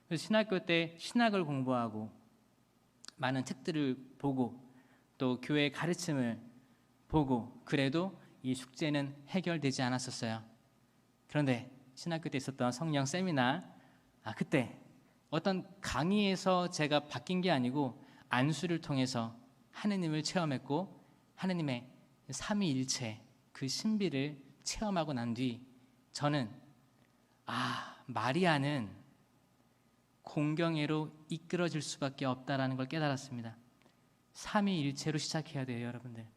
그래서 신학교 때 신학을 공부하고 많은 책들을 보고 또 교회의 가르침을 보고 그래도 이 숙제는 해결되지 않았었어요. 그런데 신학교 때 있었던 성령 세미나, 그때 어떤 강의에서 제가 바뀐 게 아니고 안수를 통해서 하느님을 체험했고 하느님의 삼위일체 그 신비를 체험하고 난 뒤 저는 마리아는 공경애로 이끌어질 수밖에 없다라는 걸 깨달았습니다. 삼위일체로 시작해야 돼요, 여러분들.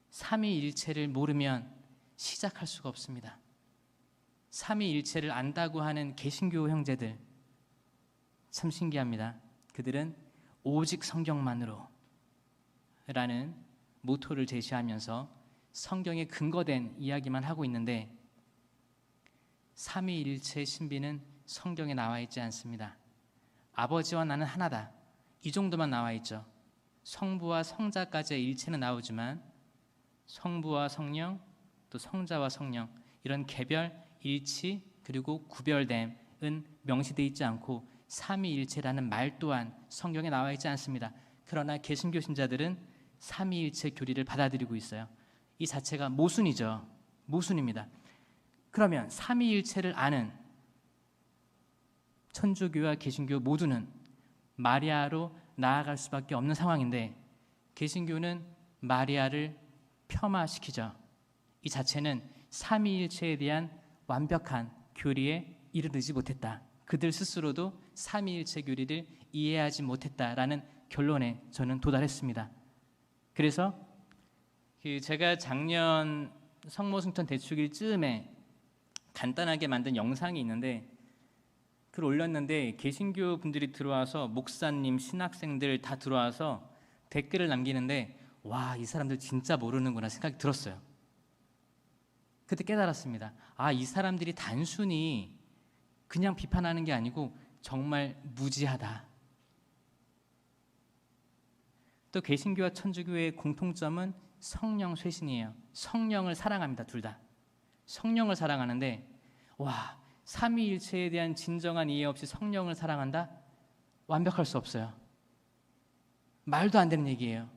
삼위일체를 모르면 시작할 수가 없습니다. 삼위일체를 안다고 하는 개신교 형제들 참 신기합니다. 그들은 오직 성경만으로 라는 모토를 제시하면서 성경에 근거된 이야기만 하고 있는데 삼위일체의 신비는 성경에 나와 있지 않습니다. 아버지와 나는 하나다, 이 정도만 나와 있죠. 성부와 성자까지의 일체는 나오지만 성부와 성령, 또 성자와 성령 이런 개별, 일치 그리고 구별됨은 명시되어 있지 않고 삼위일체라는 말 또한 성경에 나와 있지 않습니다. 그러나 개신교 신자들은 삼위일체 교리를 받아들이고 있어요. 이 자체가 모순이죠. 모순입니다. 그러면 삼위일체를 아는 천주교와 개신교 모두는 마리아로 나아갈 수밖에 없는 상황인데 개신교는 마리아를 폄하시키죠. 이 자체는 삼위일체에 대한 완벽한 교리에 이르르지 못했다. 그들 스스로도 삼위일체 교리를 이해하지 못했다라는 결론에 저는 도달했습니다. 그래서 제가 작년 성모승천 대축일 즈음에 간단하게 만든 영상이 있는데 그걸 올렸는데 개신교 분들이 들어와서 목사님, 신학생들 다 들어와서 댓글을 남기는데 와, 이 사람들 진짜 모르는구나 생각이 들었어요. 그때 깨달았습니다. 이 사람들이 단순히 그냥 비판하는 게 아니고 정말 무지하다. 또 개신교와 천주교의 공통점은 성령 쇄신이에요. 성령을 사랑합니다. 둘 다. 성령을 사랑하는데 삼위일체에 대한 진정한 이해 없이 성령을 사랑한다? 완벽할 수 없어요. 말도 안 되는 얘기예요.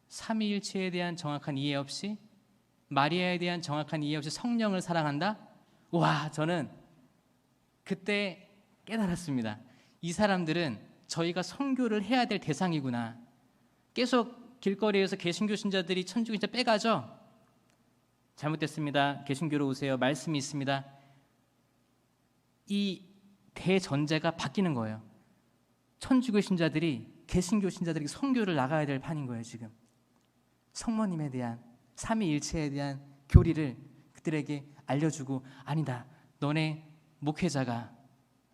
삼위일체에 대한 정확한 이해 없이 마리아에 대한 정확한 이해 없이 성령을 사랑한다? 저는 그때 깨달았습니다. 이 사람들은 저희가 선교를 해야 될 대상이구나. 계속 길거리에서 개신교 신자들이 천주교 신자 빼가죠. 잘못됐습니다. 개신교로 오세요. 말씀이 있습니다. 이 대전제가 바뀌는 거예요. 천주교 신자들이 개신교 신자들에게 선교를 나가야 될 판인 거예요. 지금 성모님에 대한 삼위일체에 대한 교리를 그들에게 알려주고 아니다, 너네 목회자가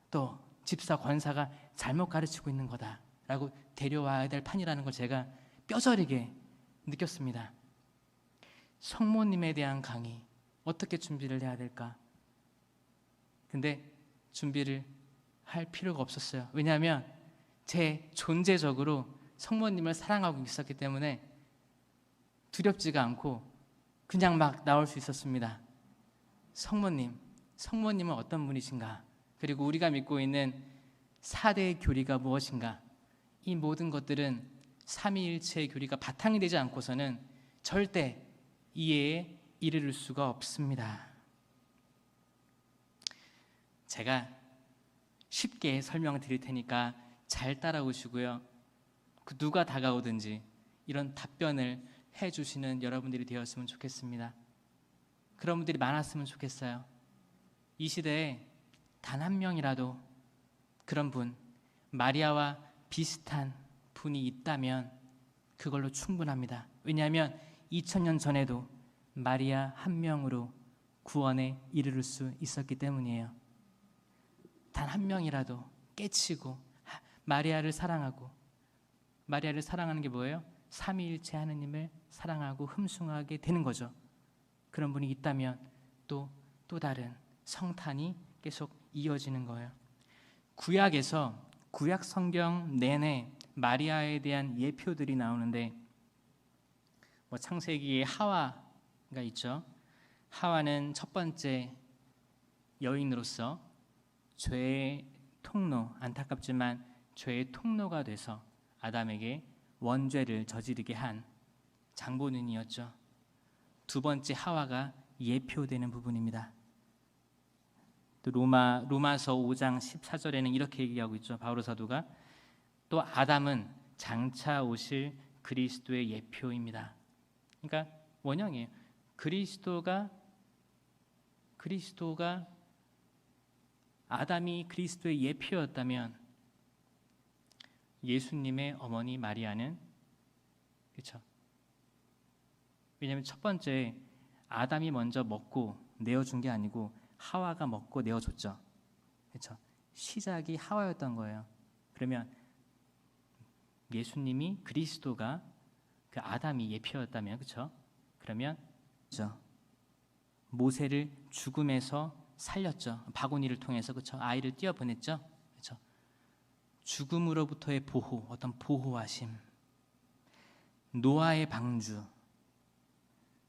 또 집사, 권사가 잘못 가르치고 있는 거다라고 데려와야 될 판이라는 걸 제가 뼈저리게 느꼈습니다. 성모님에 대한 강의 어떻게 준비를 해야 될까? 근데 준비를 할 필요가 없었어요. 왜냐하면 제 존재적으로 성모님을 사랑하고 있었기 때문에 두렵지가 않고 그냥 막 나올 수 있었습니다. 성모님은 어떤 분이신가? 그리고 우리가 믿고 있는 4대의 교리가 무엇인가? 이 모든 것들은 삼위일체의 교리가 바탕이 되지 않고서는 절대 이해에 이르를 수가 없습니다. 제가 쉽게 설명을 드릴 테니까 잘 따라오시고요. 누가 다가오든지 이런 답변을 해주시는 여러분들이 되었으면 좋겠습니다. 그런 분들이 많았으면 좋겠어요. 이 시대에 단 한 명이라도 그런 분, 마리아와 비슷한 분이 있다면 그걸로 충분합니다. 왜냐하면 2000년 전에도 마리아 한 명으로 구원에 이르를 수 있었기 때문이에요. 단 한 명이라도 깨치고 마리아를 사랑하고, 마리아를 사랑하는 게 뭐예요? 삼위일체 하느님을 사랑하고 흠숭하게 되는 거죠. 그런 분이 있다면 또 다른 성탄이 계속 이어지는 거예요. 구약에서 구약 성경 내내 마리아에 대한 예표들이 나오는데 창세기에 하와가 있죠. 하와는 첫 번째 여인으로서 죄의 통로, 안타깝지만 죄의 통로가 돼서 아담에게 원죄를 저지르게 한 장본인이었죠. 두 번째 하와가 예표되는 부분입니다. 또 로마서 5장 14절에는 이렇게 얘기하고 있죠. 바오로 사도가 또 아담은 장차 오실 그리스도의 예표입니다. 그러니까 원형이에요. 그리스도가 아담이 그리스도의 예표였다면 예수님의 어머니 마리아는 그렇죠. 왜냐하면 첫 번째 아담이 먼저 먹고 내어준 게 아니고 하와가 먹고 내어줬죠. 그렇죠. 시작이 하와였던 거예요. 그러면 예수님이 그리스도가 그 아담이 예표였다면 그렇죠. 그러면 그렇죠. 모세를 죽음에서 살렸죠. 바구니를 통해서 그렇죠. 아이를 띄어보냈죠. 그렇죠. 죽음으로부터의 보호, 어떤 보호하심, 노아의 방주,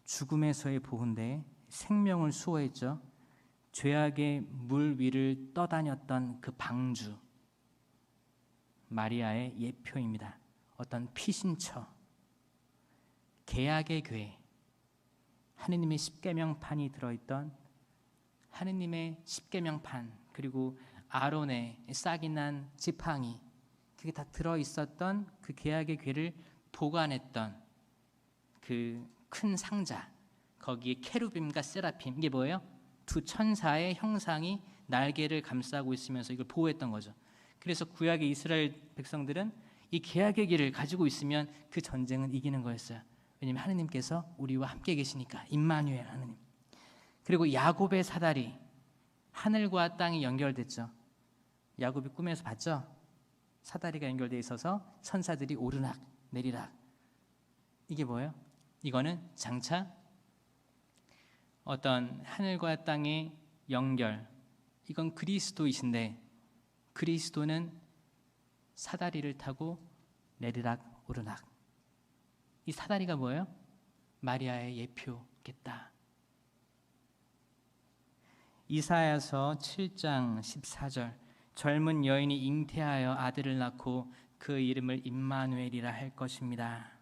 죽음에서의 보호인데 생명을 수호했죠. 죄악의 물 위를 떠다녔던 그 방주, 마리아의 예표입니다. 어떤 피신처, 계약의 궤, 하느님의 십계명판이 들어있던 하느님의 십계명판, 그리고 아론의 싹이 난 지팡이, 그게 다 들어있었던 그 계약의 궤를 보관했던 그 큰 상자, 거기에 케루빔과 세라핌, 이게 뭐예요? 두 천사의 형상이 날개를 감싸고 있으면서 이걸 보호했던 거죠. 그래서 구약의 이스라엘 백성들은 이 계약의 길을 가지고 있으면 그 전쟁은 이기는 거였어요. 왜냐하면 하느님께서 우리와 함께 계시니까. 임마누엘 하느님. 그리고 야곱의 사다리, 하늘과 땅이 연결됐죠. 야곱이 꿈에서 봤죠. 사다리가 연결되어 있어서 천사들이 오르락 내리락. 이게 뭐예요? 이거는 장차 어떤 하늘과 땅의 연결, 이건 그리스도이신데 그리스도는 사다리를 타고 내리락 오르락. 이 사다리가 뭐예요? 마리아의 예표겠다. 이사야서 7장 14절, 젊은 여인이 잉태하여 아들을 낳고 그 이름을 임마누엘이라 할 것입니다.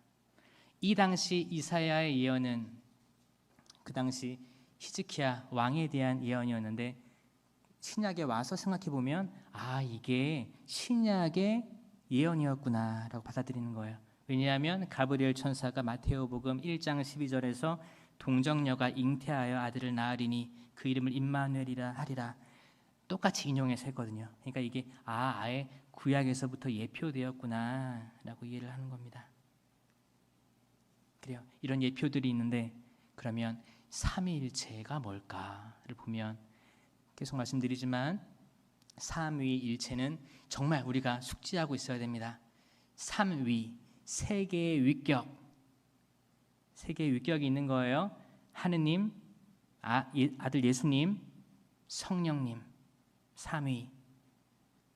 이 당시 이사야의 예언은 그 당시 히즈키야 왕에 대한 예언이었는데 신약에 와서 생각해 보면 이게 신약의 예언이었구나라고 받아들이는 거예요. 왜냐하면 가브리엘 천사가 마테오복음 1장 12절에서 동정녀가 잉태하여 아들을 낳으리니 그 이름을 임마누엘이라 하리라 똑같이 인용해서 했거든요. 그러니까 이게 아예 구약에서부터 예표되었구나라고 이해를 하는 겁니다. 그래요. 이런 예표들이 있는데 그러면 삼위일체가 뭘까를 보면 계속 말씀드리지만 삼위일체는 정말 우리가 숙지하고 있어야 됩니다. 삼위, 세 개의 위격, 세 개의 위격이 있는 거예요. 하느님, 아들 예수님, 성령님, 삼위,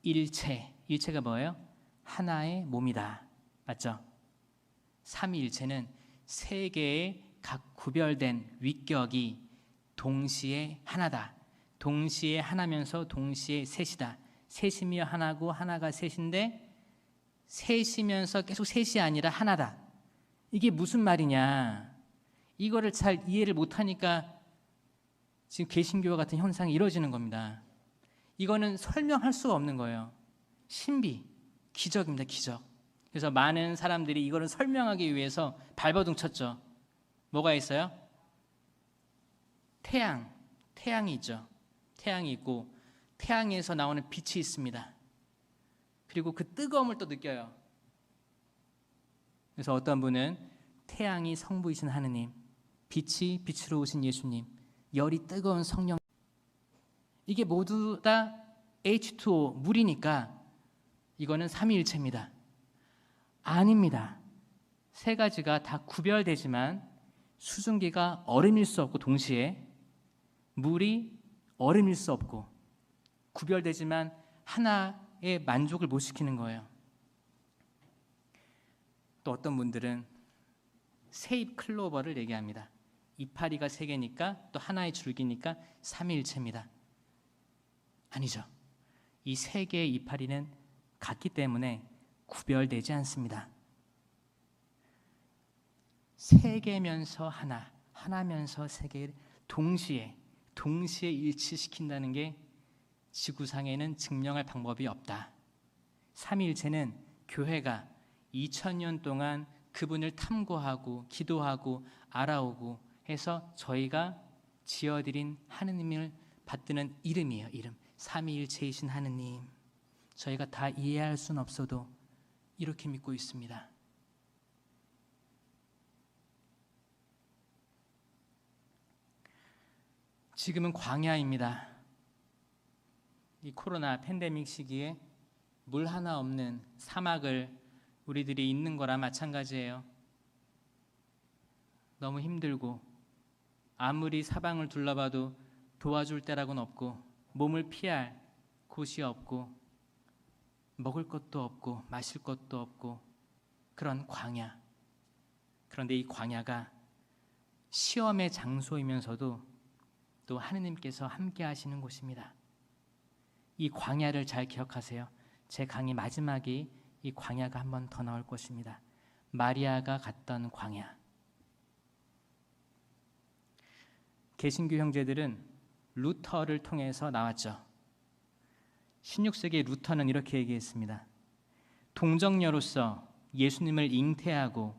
일체. 일체가 뭐예요? 하나의 몸이다. 맞죠? 삼위일체는 세 개의 각 구별된 위격이 동시에 하나다. 동시에 하나면서 동시에 셋이다. 셋이며 하나고 하나가 셋인데 셋이면서 계속 셋이 아니라 하나다. 이게 무슨 말이냐? 이거를 잘 이해를 못하니까 지금 개신교와 같은 현상이 이루어지는 겁니다. 이거는 설명할 수가 없는 거예요. 신비, 기적입니다. 기적. 그래서 많은 사람들이 이거를 설명하기 위해서 발버둥 쳤죠. 뭐가 있어요? 태양이 있죠. 태양이 있고 태양에서 나오는 빛이 있습니다. 그리고 그 뜨거움을 또 느껴요. 그래서 어떤 분은 태양이 성부이신 하느님, 빛이 빛으로 오신 예수님, 열이 뜨거운 성령, 이게 모두 다 H2O, 물이니까 이거는 삼위일체입니다. 아닙니다. 세 가지가 다 구별되지만 수증기가 얼음일 수 없고 동시에 물이 얼음일 수 없고 구별되지만 하나의 만족을 못 시키는 거예요. 또 어떤 분들은 세잎 클로버를 얘기합니다. 이파리가 세 개니까 또 하나의 줄기니까 삼위일체입니다. 아니죠. 이 세 개의 이파리는 같기 때문에 구별되지 않습니다. 세 개면서 하나, 하나면서 세 개를 동시에 일치시킨다는 게 지구상에는 증명할 방법이 없다. 삼위일체는 교회가 2000년 동안 그분을 탐구하고 기도하고 알아오고 해서 저희가 지어드린 하느님을 받드는 이름이에요. 이름. 삼위일체이신 하느님. 저희가 다 이해할 수는 없어도 이렇게 믿고 있습니다. 지금은 광야입니다. 이 코로나 팬데믹 시기에 물 하나 없는 사막을 우리들이 있는 거랑 마찬가지예요. 너무 힘들고 아무리 사방을 둘러봐도 도와줄 데라고는 없고 몸을 피할 곳이 없고 먹을 것도 없고 마실 것도 없고 그런 광야. 그런데 이 광야가 시험의 장소이면서도 또 하느님께서 함께 하시는 곳입니다. 이 광야를 잘 기억하세요. 제 강의 마지막에 이 광야가 한 번 더 나올 것입니다. 마리아가 갔던 광야. 개신교 형제들은 루터를 통해서 나왔죠. 16세기 루터는 이렇게 얘기했습니다. 동정녀로서 예수님을 잉태하고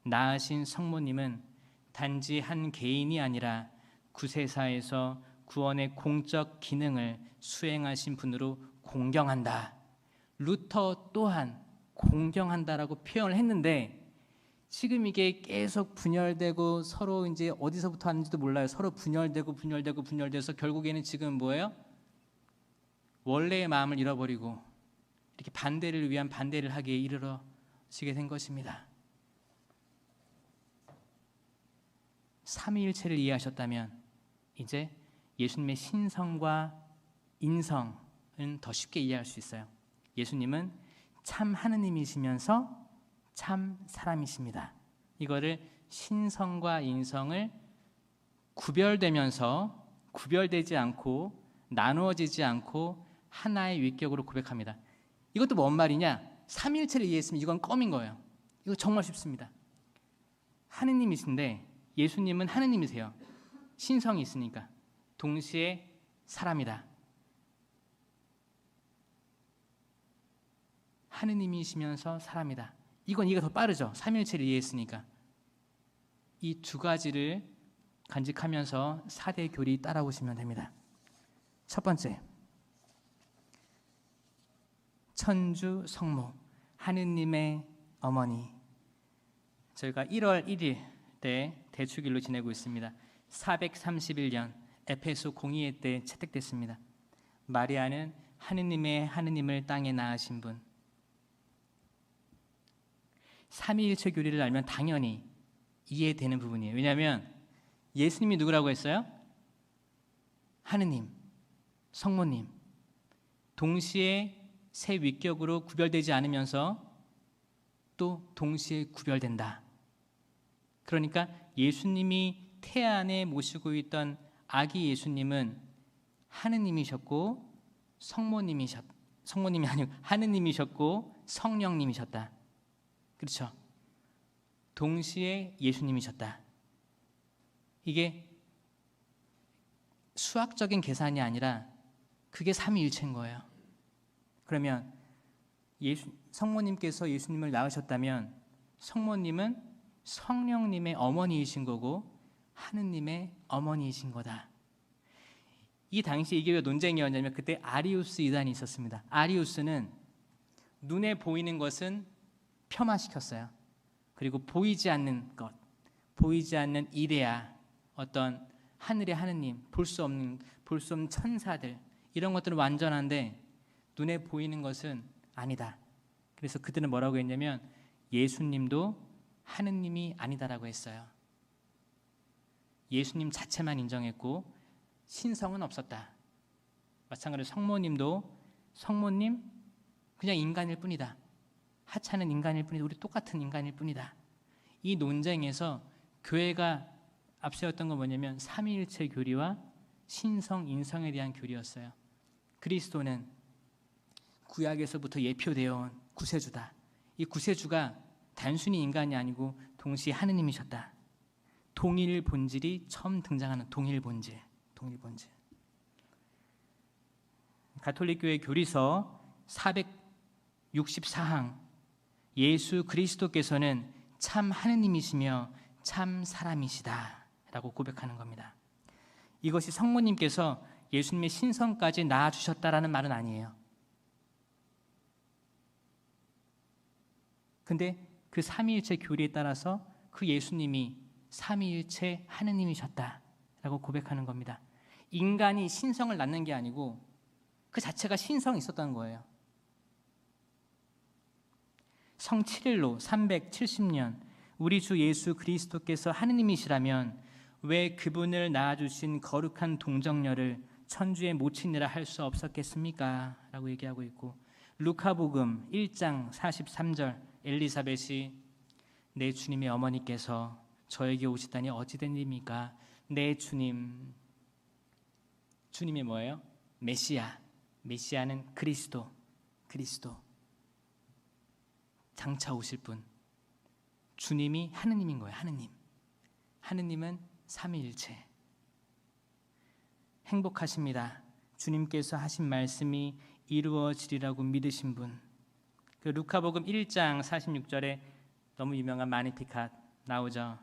낳으신 성모님은 단지 한 개인이 아니라 구세사에서 구원의 공적 기능을 수행하신 분으로 공경한다. 루터 또한 공경한다라고 표현을 했는데 지금 이게 계속 분열되고 서로 이제 어디서부터 하는지도 몰라요. 서로 분열돼서 결국에는 지금 뭐예요? 원래의 마음을 잃어버리고 이렇게 반대를 위한 반대를 하기에 이르러지게 된 것입니다. 삼위일체를 이해하셨다면 이제 예수님의 신성과 인성은 더 쉽게 이해할 수 있어요. 예수님은 참 하느님이시면서 참 사람이십니다. 이거를 신성과 인성을 구별되지 않고 나누어지지 않고 하나의 위격으로 고백합니다. 이것도 뭔 말이냐? 삼위일체를 이해했으면 이건 껌인 거예요. 이거 정말 쉽습니다. 하느님이신데 예수님은 하느님이세요. 신성이 있으니까 동시에 사람이다. 하느님이시면서 사람이다. 이건 더 빠르죠. 삼위일체를 이해했으니까. 이 두 가지를 간직하면서 4대 교리 따라오시면 됩니다. 첫 번째, 천주 성모, 하느님의 어머니. 저희가 1월 1일 때 대축일로 지내고 있습니다. 431년 에페소 공의회 때 채택됐습니다. 마리아는 하느님을 땅에 낳으신 분. 삼위일체 교리를 알면 당연히 이해되는 부분이에요. 왜냐하면 예수님이 누구라고 했어요? 하느님, 성모님. 동시에 세 위격으로 구별되지 않으면서 또 동시에 구별된다. 그러니까 예수님이 태안에 모시고 있던 아기 예수님은 하느님이셨고 성모님이 아니고 하느님이셨고 성령님이셨다. 그렇죠? 동시에 예수님이셨다. 이게 수학적인 계산이 아니라 그게 삼위일체인 거예요. 그러면 성모님께서 예수님을 낳으셨다면 성모님은 성령님의 어머니이신 거고 하느님의 어머니이신 거다. 이 당시 이게 왜 논쟁이었냐면 그때 아리우스 이단이 있었습니다. 아리우스는 눈에 보이는 것은 폄하시켰어요. 그리고 보이지 않는 것, 보이지 않는 이데아, 어떤 하늘의 하느님, 볼 수 없는 천사들, 이런 것들은 완전한데 눈에 보이는 것은 아니다. 그래서 그들은 뭐라고 했냐면 예수님도 하느님이 아니다라고 했어요. 예수님 자체만 인정했고 신성은 없었다. 마찬가지로 성모님 그냥 인간일 뿐이다. 하찮은 인간일 뿐이다. 우리 똑같은 인간일 뿐이다. 이 논쟁에서 교회가 앞세웠던 건 뭐냐면 삼위일체 교리와 신성, 인성에 대한 교리였어요. 그리스도는 구약에서부터 예표되어 온 구세주다. 이 구세주가 단순히 인간이 아니고 동시에 하느님이셨다. 동일 본질이 처음 등장하는 동일 본질. 가톨릭교회 교리서 464항 예수 그리스도께서는 참 하느님이시며 참 사람이시다 라고 고백하는 겁니다. 이것이 성모님께서 예수님의 신성까지 낳아주셨다라는 말은 아니에요. 근데 그 삼위일체 교리에 따라서 그 예수님이 삼위일체 하느님이셨다라고 고백하는 겁니다. 인간이 신성을 낳는 게 아니고 그 자체가 신성이 있었다는 거예요. 성 7일로 370년 우리 주 예수 그리스도께서 하느님이시라면 왜 그분을 낳아주신 거룩한 동정녀를 천주의 모친이라 할 수 없었겠습니까? 라고 얘기하고 있고, 루카복음 1장 43절 엘리사벳이 내 주님의 어머니께서 저에게 오시다니 어찌 된 일입니까? 내 주님, 주님이 뭐예요? 메시아는 그리스도 장차 오실 분, 주님이 하느님인 거예요. 하느님은 삼위일체. 행복하십니다. 주님께서 하신 말씀이 이루어지리라고 믿으신 분. 그 루카복음 1장 46절에 너무 유명한 마니피캇 나오죠.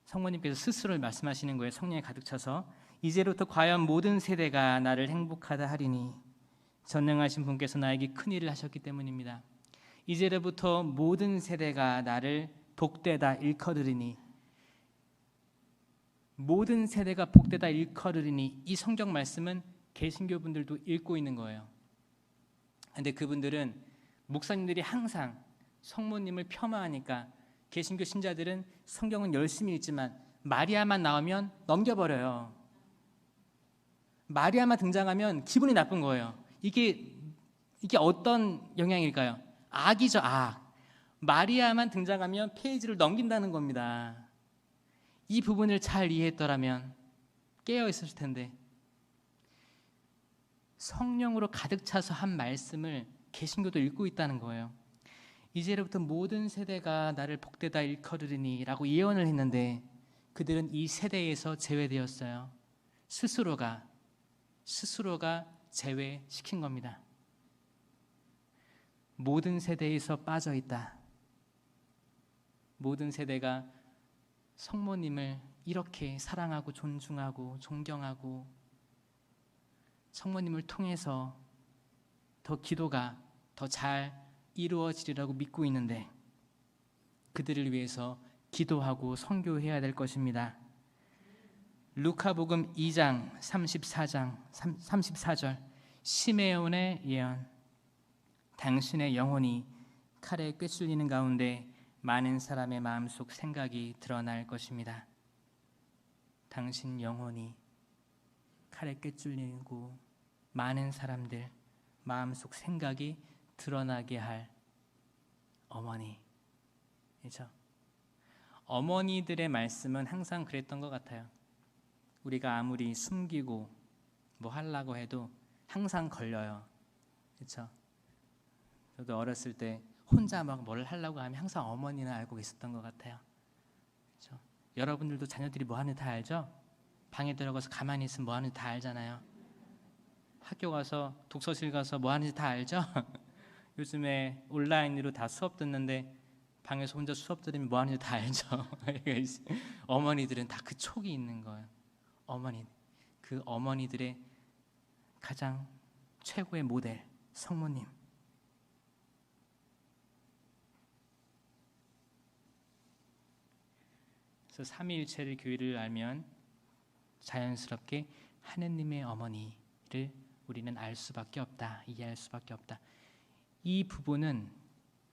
성모님께서 스스로 말씀하시는 거예요. 성령에 가득 차서 이제부터 과연 모든 세대가 나를 행복하다 하리니 전능하신 분께서 나에게 큰 일을 하셨기 때문입니다. 이제부터 모든 세대가 나를 복되다 일컬으리니, 모든 세대가 복되다 일컬으리니, 이 성경 말씀은 개신교 분들도 읽고 있는 거예요. 근데 그분들은, 목사님들이 항상 성모님을 폄하하니까 개신교 신자들은 성경은 열심히 읽지만 마리아만 나오면 넘겨버려요. 마리아만 등장하면 기분이 나쁜 거예요. 이게 어떤 영향일까요? 악이죠, 악. 마리아만 등장하면 페이지를 넘긴다는 겁니다. 이 부분을 잘 이해했더라면 깨어 있었을 텐데, 성령으로 가득 차서 한 말씀을 개신교도 읽고 있다는 거예요. 이제부터 모든 세대가 나를 복되다 일컬으리니 라고 예언을 했는데 그들은 이 세대에서 제외되었어요. 스스로가 제외시킨 겁니다. 모든 세대에서 빠져 있다. 모든 세대가 성모님을 이렇게 사랑하고 존중하고 존경하고 성모님을 통해서 더 기도가 더 잘 이루어지리라고 믿고 있는데 그들을 위해서 기도하고 선교해야 될 것입니다. 루카복음 2장 34절 시메온의 예언. 당신의 영혼이 칼에 꿰뚫리는 가운데 많은 사람의 마음속 생각이 드러날 것입니다. 당신 영혼이 칼에 꿰뚫리고 많은 사람들 마음속 생각이 드러나게 할 어머니. 그렇죠? 어머니들의 말씀은 항상 그랬던 것 같아요. 우리가 아무리 숨기고 뭐 하려고 해도 항상 걸려요. 그렇죠? 저도 어렸을 때 혼자 막 뭘 하려고 하면 항상 어머니는 알고 있었던 것 같아요. 그렇죠? 여러분들도 자녀들이 뭐 하는지 다 알죠? 방에 들어가서 가만히 있으면 뭐 하는지 다 알잖아요. 학교 가서 독서실 가서 뭐 하는지 다 알죠? 요즘에 온라인으로 다 수업 듣는데 방에서 혼자 수업 들으면 뭐 하는지 다 알죠? 어머니들은 다 그 촉이 있는 거예요. 그 어머니들의 가장 최고의 모델, 성모님. 그래서 삼위일체를 교회를 알면 자연스럽게 하느님의 어머니를 우리는 알 수밖에 없다, 이해할 수밖에 없다. 이 부분은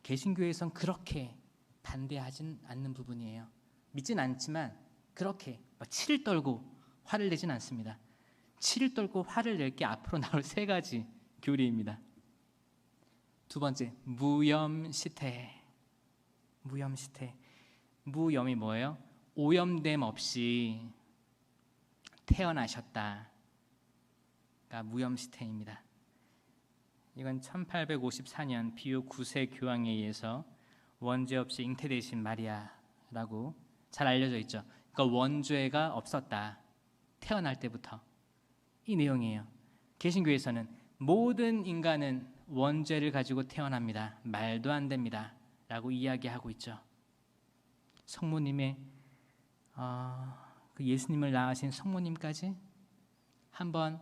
개신교에선 그렇게 반대하진 않는 부분이에요. 믿진 않지만 그렇게 막 치를 떨고 화를 내진 않습니다. 치를 떨고 화를 낼 게 앞으로 나올 세 가지 교리입니다. 두 번째, 무염시태. 무염이 뭐예요? 오염됨 없이 태어나셨다. 무염시태입니다. 이건 1854년 비오 9세 교황에 의해서 원죄 없이 잉태되신 마리아라고 잘 알려져 있죠. 그러니까 원죄가 없었다. 태어날 때부터. 이 내용이에요. 개신교에서는 모든 인간은 원죄를 가지고 태어납니다. 말도 안 됩니다. 라고 이야기하고 있죠. 성모님의 그 예수님을 낳으신 성모님까지 한번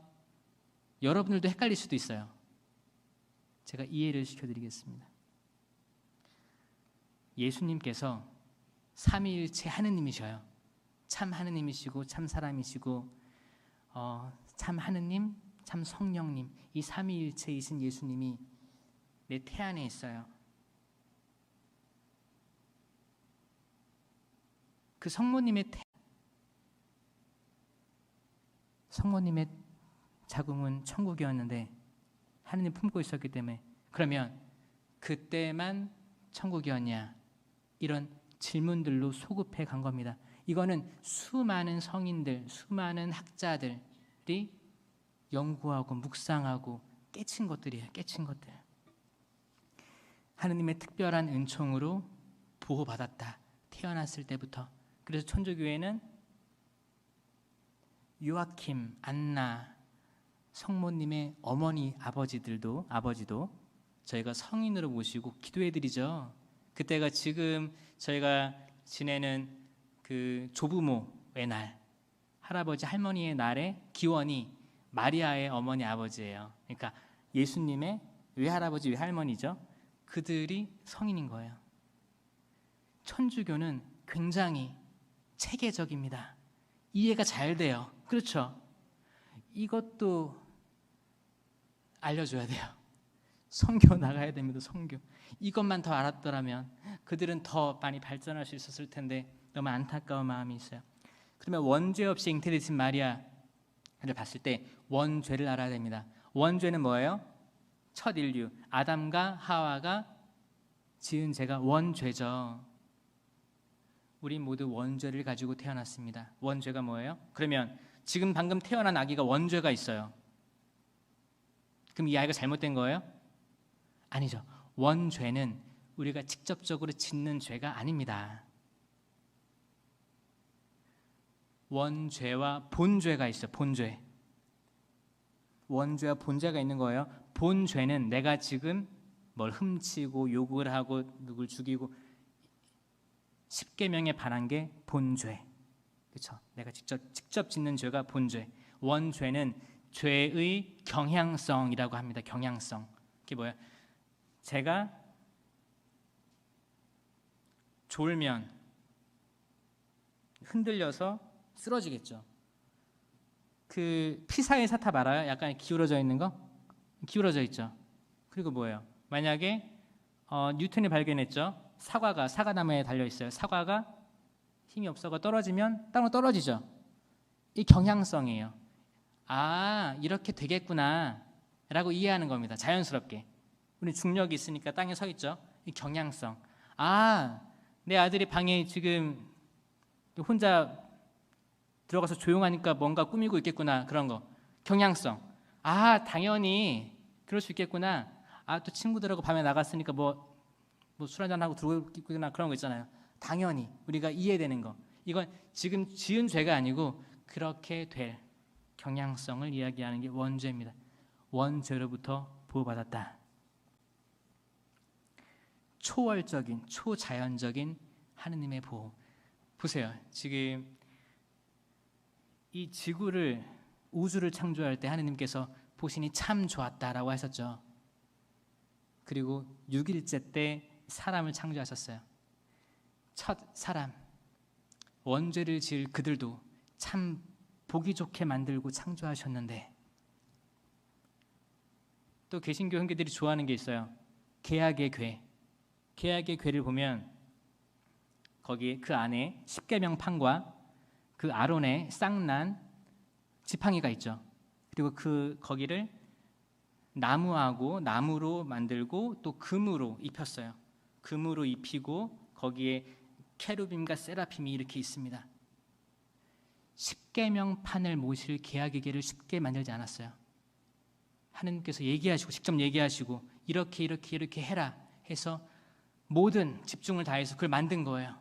여러분들도 헷갈릴 수도 있어요. 제가 이해를 시켜드리겠습니다. 예수님께서 삼위일체 하느님이셔요. 참 하느님이시고 참 사람이시고 참 하느님, 참 성령님, 이 삼위일체이신 예수님이 내 태 안에 있어요. 그 성모님의 자궁은 천국이었는데 하느님 품고 있었기 때문에 그러면 그때만 천국이었냐? 이런 질문들로 소급해 간 겁니다. 이거는 수많은 성인들, 수많은 학자들이 연구하고 묵상하고 깨친 것들이에요. 깨친 것들. 하느님의 특별한 은총으로 보호받았다. 태어났을 때부터. 그래서 천주교회는 요아킴, 안나, 성모님의 어머니, 아버지도 저희가 성인으로 모시고 기도해드리죠. 그때가 지금 저희가 지내는 그 조부모의 날, 할아버지 할머니의 날의 기원이 마리아의 어머니 아버지예요. 그러니까 예수님의 외할아버지 외할머니죠. 그들이 성인인 거예요. 천주교는 굉장히 체계적입니다. 이해가 잘 돼요. 그렇죠? 이것도 알려줘야 돼요. 선교 나가야 됩니다. 선교. 이것만 더 알았더라면 그들은 더 많이 발전할 수 있었을 텐데 너무 안타까운 마음이 있어요. 그러면 원죄 없이 잉태되신 마리아를 봤을 때 원죄를 알아야 됩니다. 원죄는 뭐예요? 첫 인류 아담과 하와가 지은 죄가 원죄죠. 우리 모두 원죄를 가지고 태어났습니다. 원죄가 뭐예요? 그러면 지금 방금 태어난 아기가 원죄가 있어요. 그럼 이 아이가 잘못된 거예요? 아니죠. 원죄는 우리가 직접적으로 짓는 죄가 아닙니다. 원죄와 본죄가 있어요. 본죄. 원죄와 본죄가 있는 거예요. 본죄는 내가 지금 뭘 훔치고 욕을 하고 누굴 죽이고 십계명에 반한 게 본죄. 그렇죠? 내가 직접 짓는 죄가 본죄. 원죄는 죄의 경향성이라고 합니다. 경향성. 그게 뭐예요? 제가 졸면 흔들려서 쓰러지겠죠. 그 피사의 사탑 알아요? 약간 기울어져 있는 거? 기울어져 있죠. 그리고 뭐예요? 만약에 뉴턴이 발견했죠. 사과나무에 달려 있어요. 사과가 힘이 없어가 떨어지면 땅으로 떨어지죠. 이 경향성이에요. 아, 이렇게 되겠구나 라고 이해하는 겁니다. 자연스럽게. 우리 중력이 있으니까 땅에 서 있죠. 이 경향성. 아, 내 아들이 방에 지금 혼자 들어가서 조용하니까 뭔가 꾸미고 있겠구나. 그런 거. 경향성. 아, 당연히 그럴 수 있겠구나. 아, 또 친구들하고 밤에 나갔으니까 뭐 술 한잔하고 들어오고 있구나. 그런 거 있잖아요. 당연히 우리가 이해되는 거. 이건 지금 지은 죄가 아니고 그렇게 될 경향성을 이야기하는 게 원죄입니다. 원죄로부터 보호받았다. 초월적인, 초자연적인 하느님의 보호. 보세요. 지금 이 지구를, 우주를 창조할 때 하느님께서 보시니 참 좋았다라고 하셨죠. 그리고 6일째 때 사람을 창조하셨어요. 첫 사람, 원죄를 지을 그들도 참 보기 좋게 만들고 창조하셨는데, 또 개신교 형제들이 좋아하는 게 있어요. 계약의 궤. 계약의 궤를 보면 거기에 그 안에 십계명판과 그 아론의 쌍난 지팡이가 있죠. 그리고 거기를 나무로 만들고 또 금으로 입혔어요. 금으로 입히고 거기에 케루빔과 세라핌이 이렇게 있습니다. 십계명판을 모실 계약의 궤를 쉽게 만들지 않았어요. 하느님께서 얘기하시고 직접 얘기하시고 이렇게 이렇게 이렇게 해라 해서 모든 집중을 다해서 그걸 만든 거예요.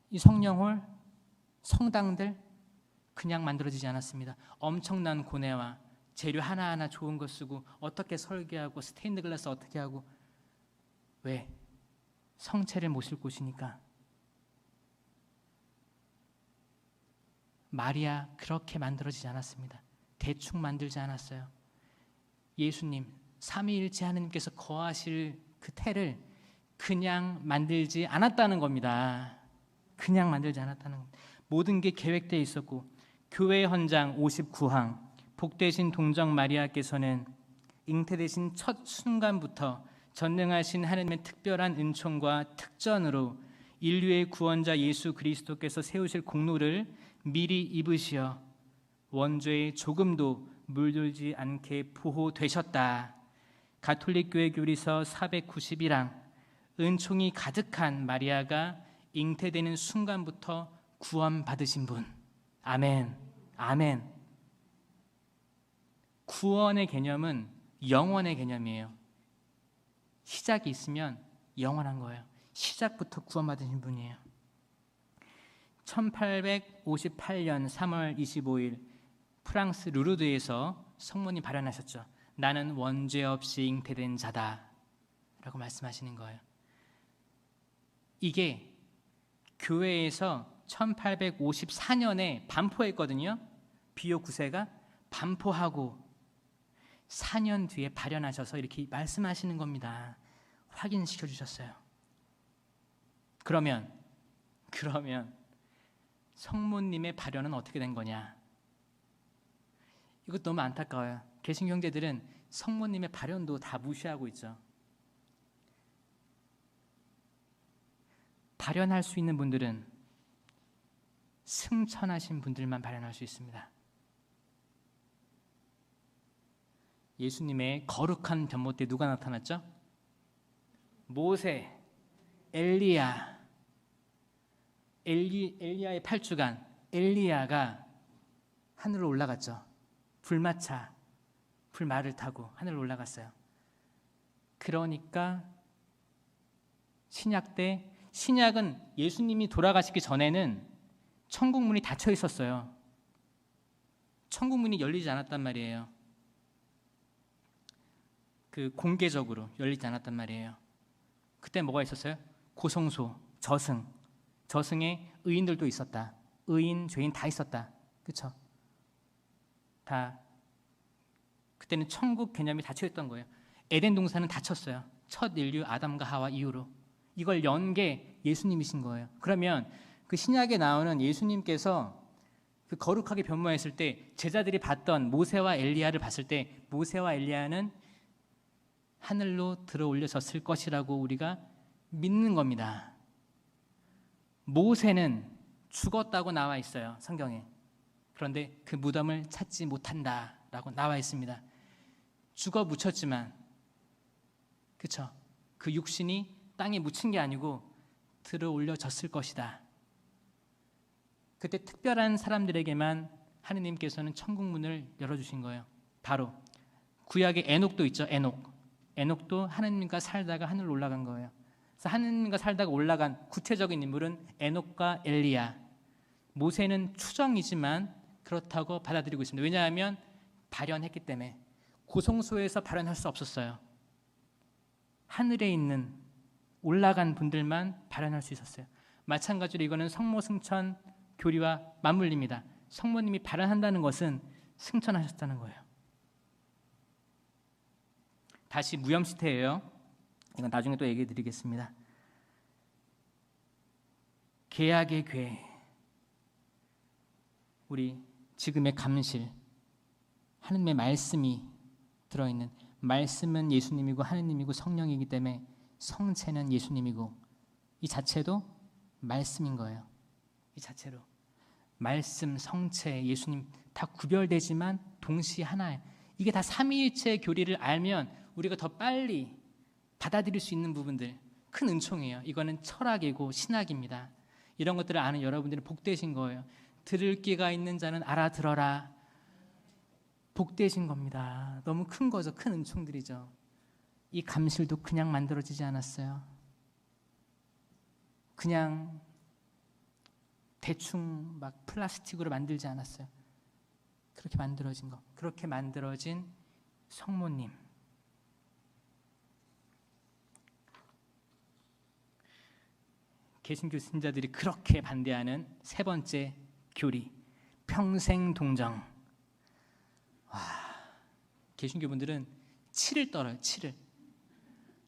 이 성령홀, 성당들 그냥 만들어지지 않았습니다. 엄청난 고뇌와 재료 하나하나 좋은 거 쓰고 어떻게 설계하고 스테인드 글라스 어떻게 하고. 왜? 성체를 모실 곳이니까. 마리아 그렇게 만들어지지 않았습니다. 대충 만들지 않았어요. 예수님 삼위일체 하느님께서 거하실 그 태를 그냥 만들지 않았다는 겁니다. 그냥 만들지 않았다는 겁니다. 모든 게 계획되어 있었고, 교회 헌장 59항 복되신 동정 마리아께서는 잉태되신 첫 순간부터 전능하신 하느님의 특별한 은총과 특전으로 인류의 구원자 예수 그리스도께서 세우실 공로를 미리 입으시어 원죄에 조금도 물들지 않게 보호되셨다. 가톨릭 교회 교리서 491항 은총이 가득한 마리아가 잉태되는 순간부터 구원받으신 분. 아멘. 아멘. 구원의 개념은 영원의 개념이에요. 시작이 있으면 영원한 거예요. 시작부터 구원받으신 분이에요. 1858년 3월 25일 프랑스 루르드에서 성모님 발언하셨죠. 나는 원죄 없이 잉태된 자다 라고 말씀하시는 거예요. 이게 교회에서 1854년에 반포했거든요. 비오 9세가 반포하고 4년 뒤에 발현하셔서 이렇게 말씀하시는 겁니다. 확인시켜 주셨어요. 그러면 성모님의 발현은 어떻게 된 거냐? 이것 너무 안타까워요. 개신 형제들은 성모님의 발현도 다 무시하고 있죠. 발현할 수 있는 분들은 승천하신 분들만 발현할 수 있습니다. 예수님의 거룩한 변모 때 누가 나타났죠? 모세, 엘리야의 8주간 엘리야가 하늘로 올라갔죠. 불말을 타고 하늘로 올라갔어요. 그러니까 신약 때, 신약은 예수님이 돌아가시기 전에는 천국 문이 닫혀 있었어요. 천국 문이 열리지 않았단 말이에요. 그 공개적으로 열리지 않았단 말이에요. 그때 뭐가 있었어요? 고성소, 저승에 의인들도 있었다. 의인, 죄인 다 있었다. 그렇죠? 다 그때는 천국 개념이 닫혀 있던 거예요. 에덴 동산은 닫혔어요. 첫 인류 아담과 하와 이후로. 이걸 연 게 예수님이신 거예요. 그러면 그 신약에 나오는 예수님께서 그 거룩하게 변모했을 때 제자들이 봤던 모세와 엘리야를 봤을 때 모세와 엘리야는 하늘로 들어 올려졌을 것이라고 우리가 믿는 겁니다. 모세는 죽었다고 나와 있어요. 성경에. 그런데 그 무덤을 찾지 못한다라고 나와 있습니다. 죽어 묻혔지만, 그렇죠? 그 육신이 땅에 묻힌 게 아니고 들어 올려졌을 것이다. 그때 특별한 사람들에게만 하느님께서는 천국 문을 열어주신 거예요. 바로 구약에 에녹도 있죠. 에녹도 하느님과 살다가 하늘로 올라간 거예요. 그래서 하느님과 살다가 올라간 구체적인 인물은 에녹과 엘리야. 모세는 추정이지만 그렇다고 받아들이고 있습니다. 왜냐하면 발현했기 때문에. 고성소에서 발현할 수 없었어요. 하늘에 있는 올라간 분들만 발현할 수 있었어요. 마찬가지로 이거는 성모 승천 교리와 맞물립니다. 성모님이 발현한다는 것은 승천하셨다는 거예요. 다시 무염시태예요. 이건 나중에 또 얘기해 드리겠습니다. 계약의 궤, 우리 지금의 감실, 하느님의 말씀이 들어있는, 말씀은 예수님이고 하느님이고 성령이기 때문에 성체는 예수님이고 이 자체도 말씀인 거예요. 이 자체로 말씀, 성체, 예수님 다 구별되지만 동시에 하나예요. 이게 다 삼위일체 교리를 알면 우리가 더 빨리 받아들일 수 있는 부분들, 큰 은총이에요. 이거는 철학이고 신학입니다. 이런 것들을 아는 여러분들은 복되신 거예요. 들을 귀가 있는 자는 알아들어라. 복되신 겁니다. 너무 큰 거죠. 큰 은총들이죠. 이 감실도 그냥 만들어지지 않았어요. 그냥 대충 막 플라스틱으로 만들지 않았어요. 그렇게 만들어진 거. 그렇게 만들어진 성모님. 개신교 신자들이 그렇게 반대하는 세 번째 교리, 평생 동정. 와, 개신교 분들은 치를 떨어요. 치를.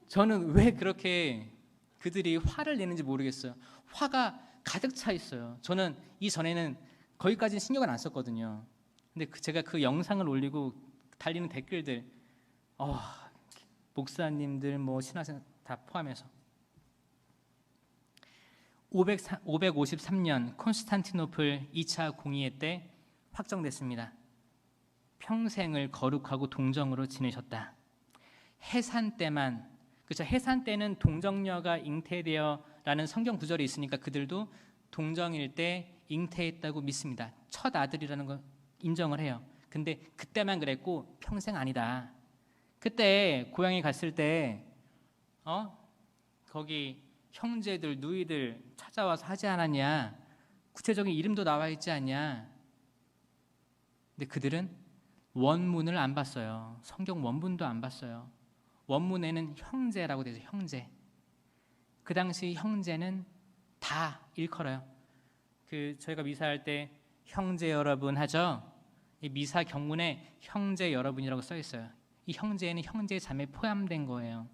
저는 왜 그렇게 그들이 화를 내는지 모르겠어요. 화가 가득 차 있어요. 저는 이전에는 거기까지는 신경을 안 썼거든요. 근데 제가 그 영상을 올리고 달리는 댓글들, 목사님들, 뭐 신학생 다 포함해서 553년 콘스탄티노플 2차 공의회 때 확정됐습니다. 평생을 거룩하고 동정으로 지내셨다. 해산 때만, 그렇죠? 해산 때는 동정녀가 잉태되어라는 성경 구절이 있으니까 그들도 동정일 때 잉태했다고 믿습니다. 첫 아들이라는 거 인정을 해요. 근데 그때만 그랬고 평생 아니다. 그때 고향에 갔을 때 거기 형제들, 누이들 찾아와서 하지 않았냐? 구체적인 이름도 나와 있지 않냐? 근데 그들은 원문을 안 봤어요. 성경 원문도 안 봤어요. 원문에는 형제라고 되죠. 형제. 그 당시 형제는 다 일컬어요. 저희가 미사할 때 형제 여러분 하죠. 이 미사 경문에 형제 여러분이라고 써 있어요. 이 형제에는 형제 자매 포함된 거예요.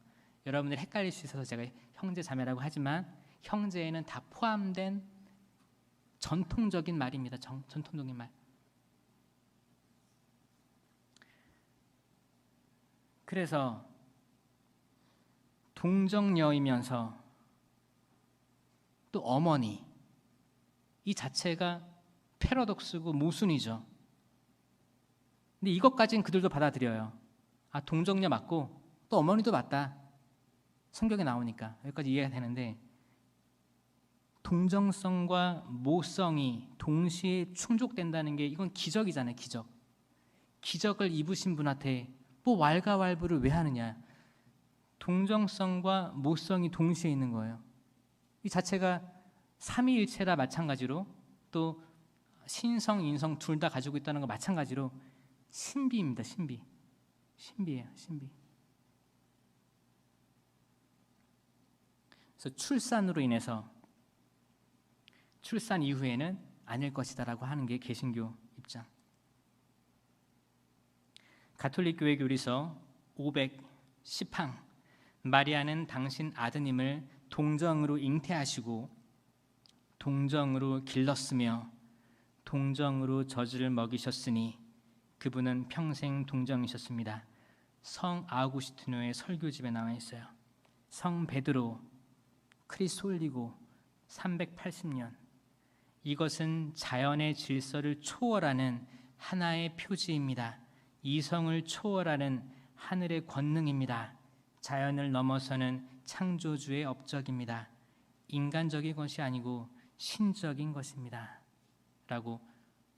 여러분들 헷갈릴 수 있어서 제가 형제 자매라고 하지만 형제에는 다 포함된 전통적인 말입니다. 전통적인 말. 그래서 동정녀이면서 또 어머니, 이 자체가 패러독스고 모순이죠. 근데 이것까지는 그들도 받아들여요. 동정녀 맞고 또 어머니도 맞다. 성경에 나오니까 여기까지 이해가 되는데, 동정성과 모성이 동시에 충족된다는 게 이건 기적이잖아요. 기적. 기적을 입으신 분한테 뭐 왈가왈부를 왜 하느냐. 동정성과 모성이 동시에 있는 거예요. 이 자체가 삼위일체라 마찬가지로, 또 신성, 인성 둘 다 가지고 있다는 거 마찬가지로 신비입니다. 신비. 신비예요. 신비. 그래서 출산으로 인해서 출산 이후에는 아닐 것이다라고 하는 게 개신교 입장. 가톨릭 교회 교리서 510항, 마리아는 당신 아드님을 동정으로 잉태하시고 동정으로 길렀으며 동정으로 젖을 먹이셨으니 그분은 평생 동정이셨습니다. 성 아우구스티노의 설교집에 나와 있어요. 성 베드로 크리스 올리고 380년. 이것은 자연의 질서를 초월하는 하나의 표지입니다. 이성을 초월하는 하늘의 권능입니다. 자연을 넘어서는 창조주의 업적입니다. 인간적인 것이 아니고 신적인 것입니다. 라고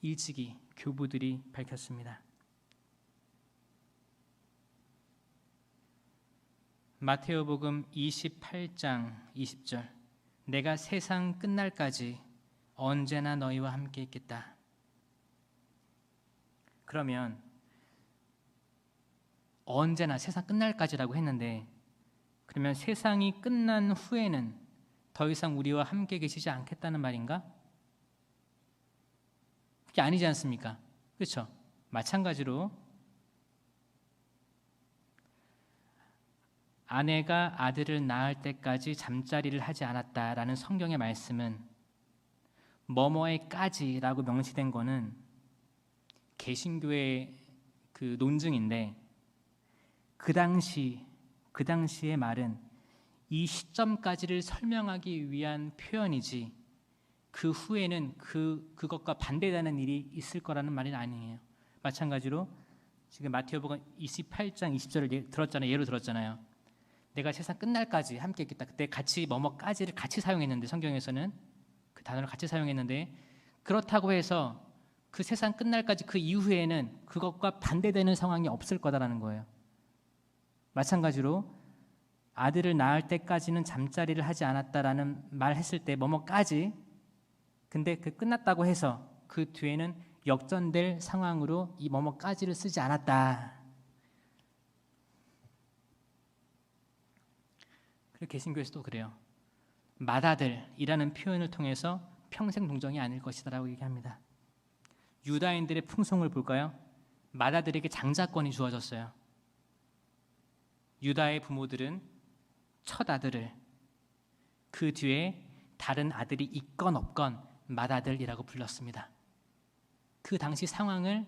일찍이 교부들이 밝혔습니다. 마테오복음 28장 20절, 내가 세상 끝날까지 언제나 너희와 함께 있겠다. 그러면 언제나 세상 끝날까지라고 했는데, 그러면 세상이 끝난 후에는 더 이상 우리와 함께 계시지 않겠다는 말인가? 그게 아니지 않습니까? 그렇죠? 마찬가지로 아내가 아들을 낳을 때까지 잠자리를 하지 않았다라는 성경의 말씀은 뭐뭐에까지라고 명시된 거는 개신교의 그 논증인데, 그 당시의 말은 이 시점까지를 설명하기 위한 표현이지 그 후에는 그것과 반대되는 일이 있을 거라는 말은 아니에요. 마찬가지로 지금 마태복음 28장 20절을 들었잖아요. 예로 들었잖아요. 내가 세상 끝날까지 함께 있겠다. 그때 같이 뭐뭐까지를 같이 사용했는데, 성경에서는 그 단어를 같이 사용했는데, 그렇다고 해서 그 세상 끝날까지 그 이후에는 그것과 반대되는 상황이 없을 거다라는 거예요. 마찬가지로 아들을 낳을 때까지는 잠자리를 하지 않았다라는 말 했을 때 뭐뭐까지, 근데 그 끝났다고 해서 그 뒤에는 역전될 상황으로 이 뭐뭐까지를 쓰지 않았다. 그리고 개신교에서도 그래요. 맏아들이라는 표현을 통해서 평생 동정이 아닐 것이다라고 얘기합니다. 유다인들의 풍속을 볼까요? 맏아들에게 장자권이 주어졌어요. 유다의 부모들은 첫 아들을, 그 뒤에 다른 아들이 있건 없건 맏아들이라고 불렀습니다. 그 당시 상황을,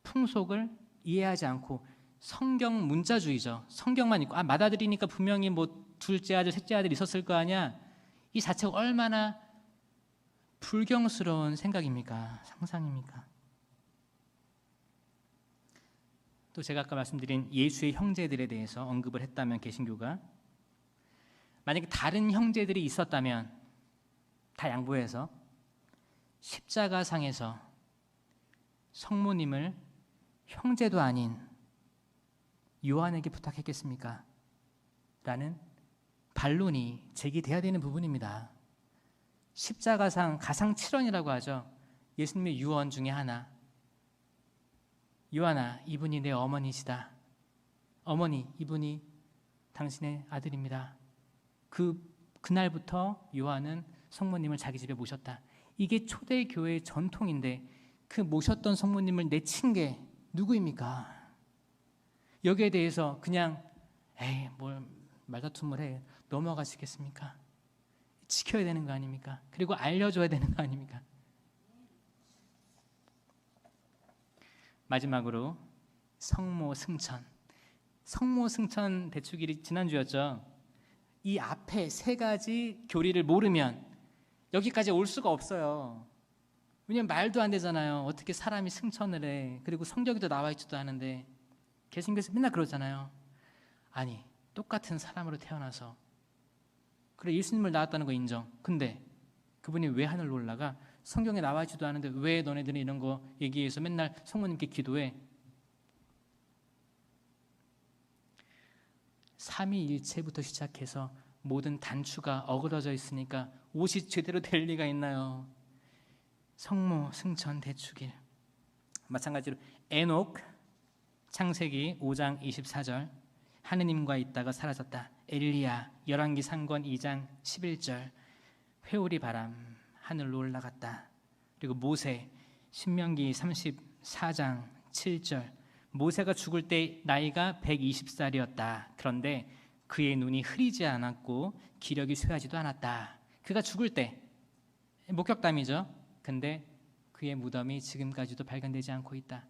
풍속을 이해하지 않고 성경 문자주의죠. 성경만 있고 맏아들이니까 분명히 뭐 둘째 아들, 셋째 아들 있었을 거 아니야. 이 자체가 얼마나 불경스러운 생각입니까? 상상입니까? 또 제가 아까 말씀드린 예수의 형제들에 대해서 언급을 했다면 개신교가, 만약에 다른 형제들이 있었다면 다 양보해서 십자가상에서 성모님을 형제도 아닌 요한에게 부탁했겠습니까? 라는 반론이 제기돼야 되는 부분입니다. 십자가상 가상칠언이라고 하죠. 예수님의 유언 중에 하나. 요한아, 이분이 내 어머니시다. 어머니, 이분이 당신의 아들입니다. 그날부터 요한은 성모님을 자기 집에 모셨다. 이게 초대교회의 전통인데 그 모셨던 성모님을 내친 게 누구입니까? 여기에 대해서 그냥 에이 뭘 말다툼을 해 넘어가시겠습니까? 지켜야 되는 거 아닙니까? 그리고 알려줘야 되는 거 아닙니까? 마지막으로 성모 승천. 성모 승천 대축일이 지난주였죠. 이 앞에 세 가지 교리를 모르면 여기까지 올 수가 없어요. 왜냐면 말도 안 되잖아요. 어떻게 사람이 승천을 해. 그리고 성경에도 나와 있지도 않은데. 개신교에서 맨날 그러잖아요. 아니, 똑같은 사람으로 태어나서 그래 예수님을 낳았다는 거 인정. 근데 그분이 왜 하늘로 올라가? 성경에 나와 있지도 않은데 왜 너네들은 이런 거 얘기해서 맨날 성모님께 기도해? 삼위일체부터 시작해서 모든 단추가 어그러져 있으니까 옷이 제대로 될 리가 있나요? 성모 승천 대축일. 마찬가지로 에녹, 창세기 5장 24절 하느님과 있다가 사라졌다. 엘리야, 열왕기 상권 2장 11절 회오리 바람 하늘로 올라갔다. 그리고 모세, 신명기 34장 7절 모세가 죽을 때 나이가 120살이었다. 그런데 그의 눈이 흐리지 않았고 기력이 쇠하지도 않았다. 그가 죽을 때 목격담이죠. 근데 그의 무덤이 지금까지도 발견되지 않고 있다.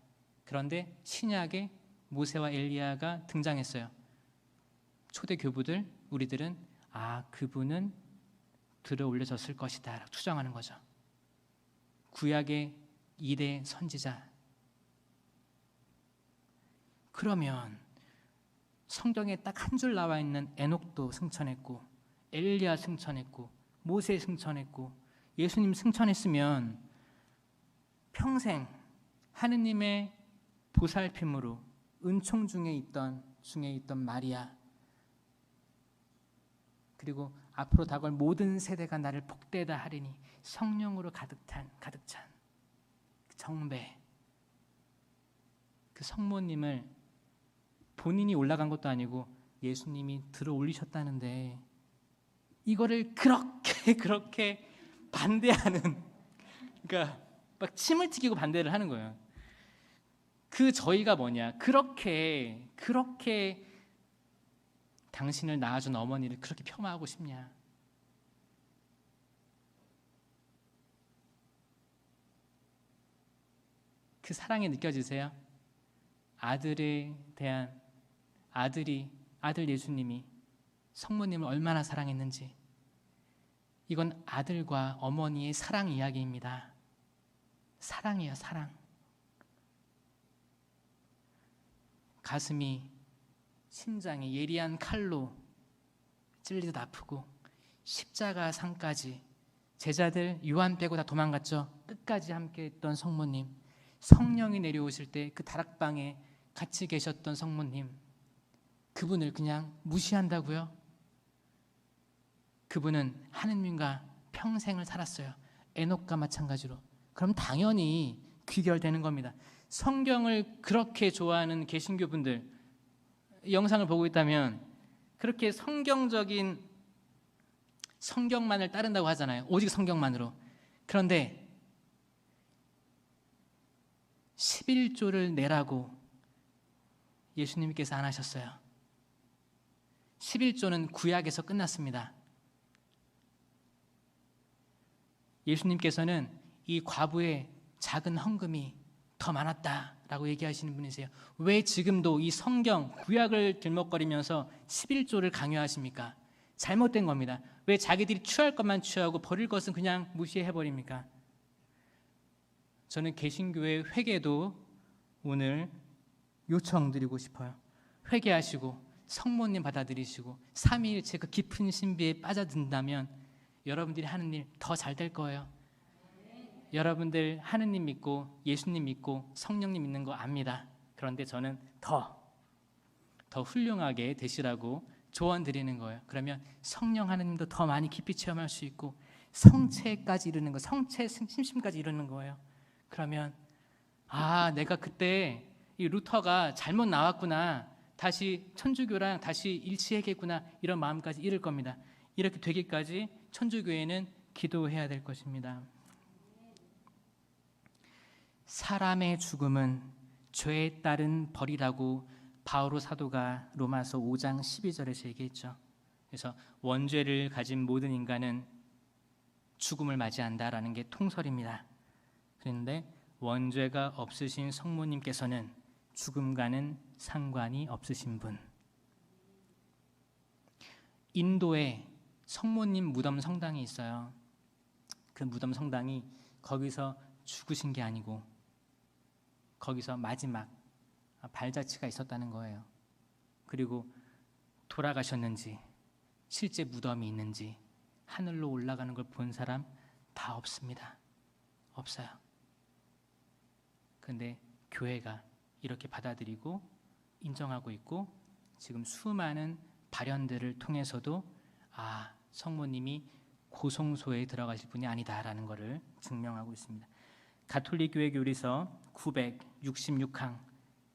그런데 신약에 모세와 엘리야가 등장했어요. 초대 교부들, 우리들은 그분은 들어 올려졌을 것이다 라고 추정하는 거죠. 구약의 2대 선지자. 그러면 성경에 딱 한 줄 나와 있는 에녹도 승천했고 엘리야 승천했고 모세 승천했고 예수님 승천했으면 평생 하느님의 보살핌으로 은총 중에 있던 마리아, 그리고 앞으로 다가올 모든 세대가 나를 복되다 하리니 성령으로 가득 찬 정배, 그 성모님을 본인이 올라간 것도 아니고 예수님이 들어 올리셨다는데 이거를 그렇게 반대하는, 그러니까 막 침을 튀기고 반대를 하는 거예요. 그 저희가 뭐냐? 그렇게 당신을 낳아준 어머니를 그렇게 폄하하고 싶냐? 그 사랑이 느껴지세요? 아들에 대한 아들 예수님이 성모님을 얼마나 사랑했는지. 이건 아들과 어머니의 사랑 이야기입니다. 사랑이에요, 사랑. 가슴이, 심장이 예리한 칼로 찔리듯 아프고 십자가 상까지 제자들 요한 빼고 다 도망갔죠. 끝까지 함께했던 성모님, 성령이 내려오실 때 그 다락방에 같이 계셨던 성모님, 그분을 그냥 무시한다고요? 그분은 하느님과 평생을 살았어요. 에녹과 마찬가지로. 그럼 당연히 귀결되는 겁니다. 성경을 그렇게 좋아하는 개신교분들, 영상을 보고 있다면 그렇게 성경적인 성경만을 따른다고 하잖아요. 오직 성경만으로. 그런데 11조를 내라고 예수님께서 안 하셨어요. 11조는 구약에서 끝났습니다. 예수님께서는 이 과부의 작은 헌금이 더 많았다라고 얘기하시는 분이세요. 왜 지금도 이 성경, 구약을 들먹거리면서 11조를 강요하십니까? 잘못된 겁니다. 왜 자기들이 취할 것만 취하고 버릴 것은 그냥 무시해버립니까? 저는 개신교의 회개도 오늘 요청드리고 싶어요. 회개하시고 성모님 받아들이시고 삼위일체 그 깊은 신비에 빠져든다면 여러분들이 하는 일 더 잘 될 거예요. 여러분들 하느님 믿고 예수님 믿고 성령님 믿는 거 압니다. 그런데 저는 더 훌륭하게 되시라고 조언 드리는 거예요. 그러면 성령 하느님도 더 많이 깊이 체험할 수 있고 성체까지 이루는 거, 성체 심심까지 이루는 거예요. 그러면 내가 그때 이 루터가 잘못 나왔구나, 다시 천주교랑 다시 일치해야겠구나, 이런 마음까지 이룰 겁니다. 이렇게 되기까지 천주교회는 기도해야 될 것입니다. 사람의 죽음은 죄에 따른 벌이라고 바오로 사도가 로마서 5장 12절에서 얘기했죠. 그래서 원죄를 가진 모든 인간은 죽음을 맞이한다라는 게 통설입니다. 그런데 원죄가 없으신 성모님께서는 죽음과는 상관이 없으신 분. 인도에 성모님 무덤 성당이 있어요. 그 무덤 성당이 거기서 죽으신 게 아니고 거기서 마지막 발자취가 있었다는 거예요. 그리고 돌아가셨는지 실제 무덤이 있는지 하늘로 올라가는 걸 본 사람 다 없습니다. 없어요. 그런데 교회가 이렇게 받아들이고 인정하고 있고 지금 수많은 발현들을 통해서도 성모님이 고성소에 들어가실 분이 아니다라는 것을 증명하고 있습니다. 가톨릭 교회 교리서 966항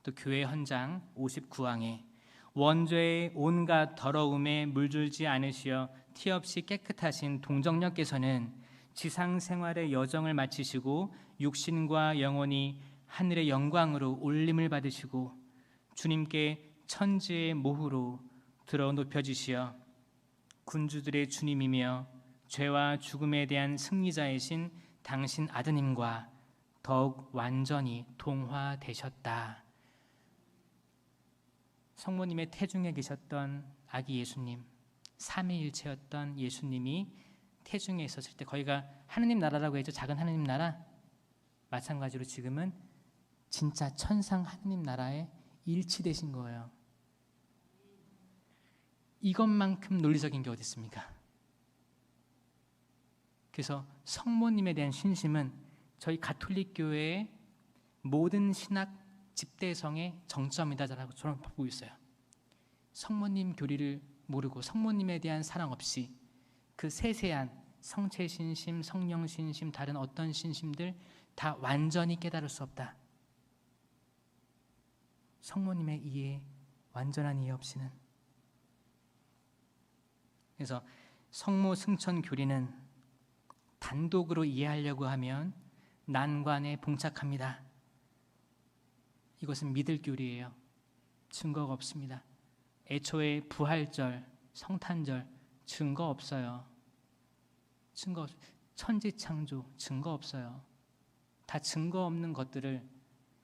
또 교회 헌장 59항에 원죄의 온갖 더러움에 물들지 않으시어 티 없이 깨끗하신 동정녀께서는 지상 생활의 여정을 마치시고 육신과 영혼이 하늘의 영광으로 올림을 받으시고 주님께 천지의 모후로 들어 높여지시어 군주들의 주님이며 죄와 죽음에 대한 승리자이신 당신 아드님과 더욱 완전히 동화되셨다. 성모님의 태중에 계셨던 아기 예수님, 삼위일체였던 예수님이 태중에 있었을 때 거기가 하느님 나라라고 했죠. 작은 하느님 나라. 마찬가지로 지금은 진짜 천상 하느님 나라에 일치되신 거예요. 이것만큼 논리적인 게 어디 있습니까? 그래서 성모님에 대한 신심은 저희 가톨릭 교회의 모든 신학 집대성의 정점이다라고 저는 보고 있어요. 성모님 교리를 모르고 성모님에 대한 사랑 없이 그 세세한 성체 신심, 성령 신심, 다른 어떤 신심들 다 완전히 깨달을 수 없다. 성모님의 이해, 완전한 이해 없이는. 그래서 성모 승천 교리는 단독으로 이해하려고 하면 난관에 봉착합니다. 이것은 믿을 교리예요. 증거가 없습니다. 애초에 부활절, 성탄절 증거 없어요. 천지창조 증거 없어요. 다 증거 없는 것들을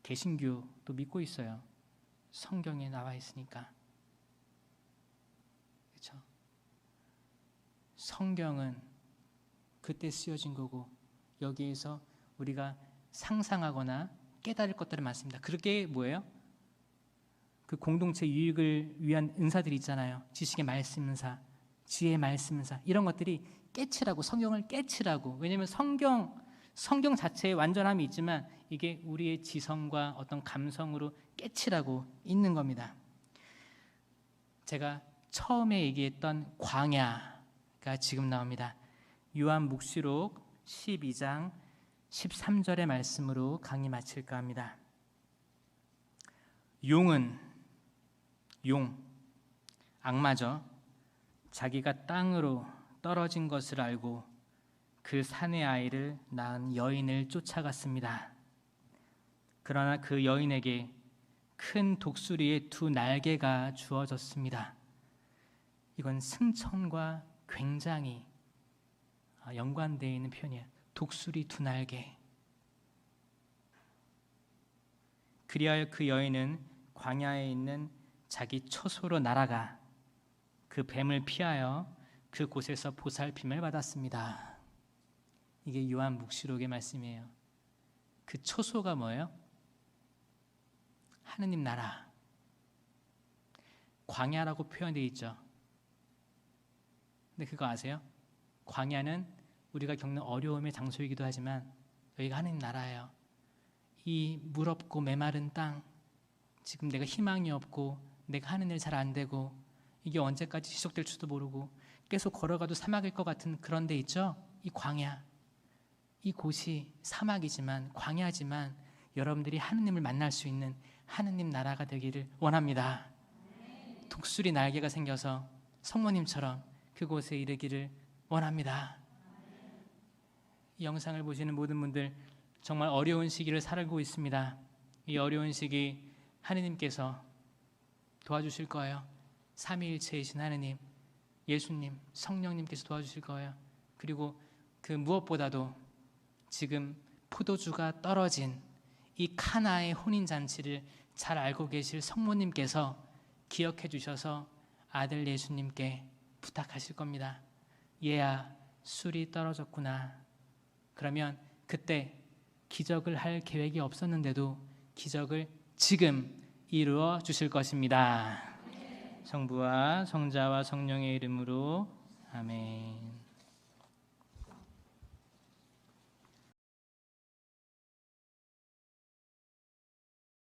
개신교도 믿고 있어요. 성경에 나와 있으니까. 그렇죠? 성경은 그때 쓰여진 거고 여기에서 우리가 상상하거나 깨달을 것들이 많습니다. 그게 뭐예요? 그 공동체 유익을 위한 은사들이 있잖아요. 지식의 말씀 은사, 지혜의 말씀 은사, 이런 것들이 깨치라고, 성경을 깨치라고. 왜냐하면 성경 자체에 완전함이 있지만 이게 우리의 지성과 어떤 감성으로 깨치라고 있는 겁니다. 제가 처음에 얘기했던 광야가 지금 나옵니다. 요한묵시록 12장 13절의 말씀으로 강의 마칠까 합니다. 용, 악마죠. 자기가 땅으로 떨어진 것을 알고 그 산의 아이를 낳은 여인을 쫓아갔습니다. 그러나 그 여인에게 큰 독수리의 두 날개가 주어졌습니다. 이건 승천과 굉장히 연관되어 있는 표현이에요. 독수리 두 날개. 그리하여 그 여인은 광야에 있는 자기 처소로 날아가 그 뱀을 피하여 그곳에서 보살핌을 받았습니다. 이게 요한묵시록의 말씀이에요. 그 처소가 뭐예요? 하느님 나라. 광야라고 표현되어 있죠. 근데 그거 아세요? 광야는 우리가 겪는 어려움의 장소이기도 하지만 여기가 하느님 나라예요. 이 물 없고 메마른 땅, 지금 내가 희망이 없고 내가 하는 일 잘 안 되고 이게 언제까지 지속될지도 모르고 계속 걸어가도 사막일 것 같은 그런 데 있죠? 이 광야. 이 곳이 사막이지만 광야지만 여러분들이 하느님을 만날 수 있는 하느님 나라가 되기를 원합니다. 독수리 날개가 생겨서 성모님처럼 그곳에 이르기를 원합니다. 이 영상을 보시는 모든 분들 정말 어려운 시기를 살고 있습니다. 이 어려운 시기 하느님께서 도와주실 거예요. 삼위일체이신 하느님, 예수님, 성령님께서 도와주실 거예요. 그리고 그 무엇보다도 지금 포도주가 떨어진 이 카나의 혼인잔치를 잘 알고 계실 성모님께서 기억해 주셔서 아들 예수님께 부탁하실 겁니다. 얘야, 술이 떨어졌구나. 그러면 그때 기적을 할 계획이 없었는데도 기적을 지금 이루어 주실 것입니다. 성부와 성자와 성령의 이름으로 아멘.